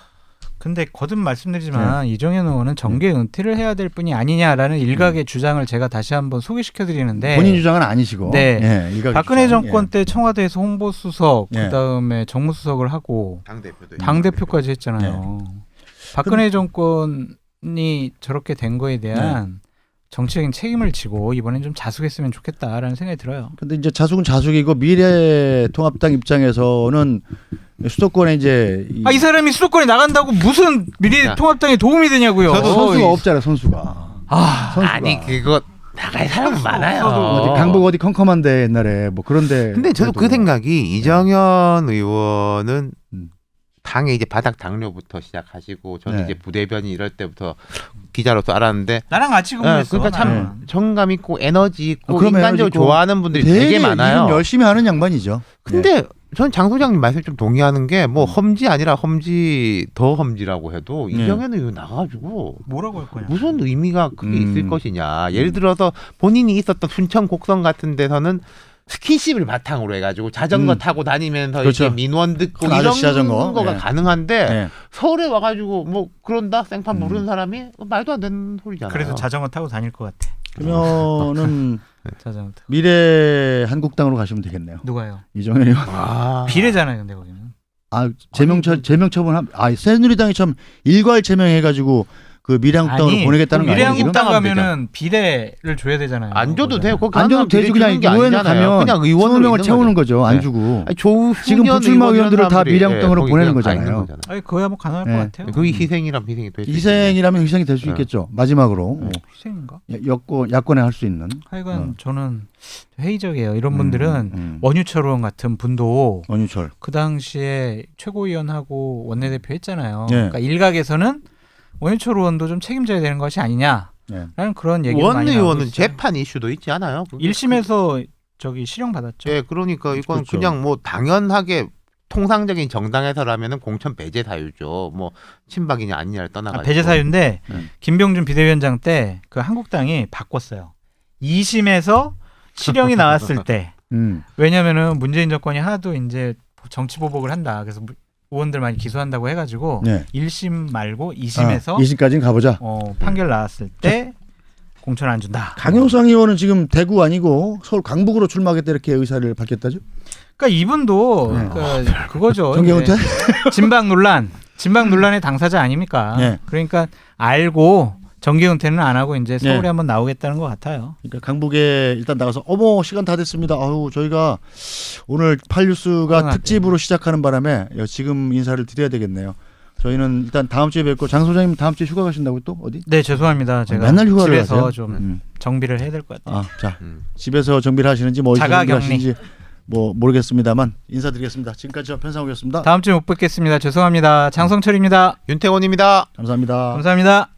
근데 거듭 말씀드리지만 이정현 의원은 정계 은퇴를 해야 될 분이 아니냐라는 일각의 주장을 제가 다시 한번 소개시켜드리는데 본인 주장은 아니시고. 네. 예, 일각의 박근혜 주장. 정권 때 청와대에서 홍보수석 예. 그다음에 정무수석을 하고 당대표도 당대표까지 했잖아요. 박근혜 정권이 저렇게 된 거에 대한 정치적인 책임을 지고 이번엔 좀 자숙했으면 좋겠다라는 생각이 들어요. 근데 이제 자숙은 자숙이고 미래통합당 입장에서는 수도권에 이제 이 사람이 수도권에 나간다고 무슨 미래통합당에 도움이 되냐고요. 저도 선수가 없잖아요, 선수가. 선수가. 아니 그거 나갈 사람은 많아요. 어디 강북 어디 컴컴한데 옛날에 뭐 그런데. 근데 저도 그 그래도. 생각이 이정현 의원은 음. 당의 이제 바닥 당뇨부터 시작하시고 저는 네. 이제 부대변인 이럴 때부터 기자로서 알았는데 나랑 같이 근무했어. 그러니까 참 나는. 정감 있고 에너지 있고 그럼 인간적으로 에너지 있고 좋아하는 분들이 되게 많아요. 일은 열심히 하는 양반이죠. 근데 전 장 소장님 말씀 좀 동의하는 게 뭐 험지 아니라 험지 더 험지라고 해도 네. 이정현 의원 나가가지고 뭐라고 할 거냐. 무슨 의미가 크게 있을 음. 것이냐. 예를 들어서 본인이 있었던 순천 곡성 같은 데서는 스킨십을 바탕으로 해가지고 자전거 타고 다니면서 그렇죠. 이제 민원 듣고 큰 이런 아저씨 자전거. 거가 네. 가능한데 네. 서울에 와가지고 뭐 그런다 생판 음. 모르는 사람이 말도 안 되는 소리잖아요. 그래도 자전거 타고 다닐 것 같아. 그러면은 자전거 타고. 미래 한국당으로 가시면 되겠네요. 누가요? 이정현 의원. 비례잖아요, 근데 거기는. 제명 처분 새누리당이 참 일괄 제명해가지고 그 미래한국당으로 보내겠다는 거 아니에요? 지금? 미래한국당 가면은 비례를 줘야 되잖아요. 안 줘도 돼요. 거기 안 줘도 되지. 그냥 의원을 가면 그냥 의원으로 20명을 있는 채우는 거죠. 안 네. 주고. 아니, 조훈현 지금 불출마 의원 의원들을 다 사람들이, 미래한국당으로 거기 보내는 그냥 가 거잖아요. 있는 아니 그거야 뭐 가능할 네. 것 같아요. 그게 희생이란 희생이 될 수 있어요. 희생이라면 희생이 될 수 있겠죠. 마지막으로 희생인가? 야권에 할 수 있는. 하여간 저는 회의적이에요. 이런 분들은 원유철 의원 같은 분도 원유철. 그 당시에 최고위원하고 원내대표 했잖아요. 네. 그러니까 일각에서는 원유철 의원도 좀 책임져야 되는 것이 아니냐라는 네. 그런 얘기가 원 많이 나오고 의원은 있어요. 재판 이슈도 있지 않아요? 1심에서 저기 실형 받았죠. 네, 그러니까 이건 그렇죠. 그냥 뭐 당연하게 통상적인 정당에서라면은 공천 배제 사유죠. 뭐 친박이냐 아니냐를 떠나가지고. 배제 사유인데 네. 김병준 비대위원장 때 그 한국당이 바꿨어요. 2심에서 실형이 나왔을 때 왜냐면은 문재인 정권이 하도 이제 정치 보복을 한다. 그래서 의원들 많이 기소한다고 해가지고 네. 1심 말고 2심에서 2심까지는 가보자. 판결 나왔을 때 공천 안 준다. 강용상 의원은 지금 대구 아니고 서울 강북으로 출마하겠다 이렇게 의사를 밝혔다죠? 그러니까 이분도 네. 그러니까 그거죠. 정계훈태? 진박 논란의 당사자 아닙니까? 네. 그러니까 알고 정계 은퇴는 안 하고 이제 서울에 네. 한번 나오겠다는 것 같아요. 그러니까 강북에 일단 나가서 어머 시간 다 됐습니다. 아유 저희가 오늘 팔뉴스가 그러나 특집으로 시작하는 바람에 지금 인사를 드려야 되겠네요. 저희는 일단 다음 주에 뵙고 장 소장님 다음 주에 휴가 가신다고 또 어디? 네 죄송합니다. 제가 맨날 휴가를 집에서 가세요? 좀 정비를 해야 될 것 같아요. 자 집에서 정비를 하시는지 뭐 어디서 자가 정비를 격리. 하시는지 뭐 모르겠습니다만 인사드리겠습니다. 지금까지 저 편상욱이었습니다. 다음 주에 못 뵙겠습니다. 죄송합니다. 장성철입니다. 윤태원입니다. 감사합니다. 감사합니다.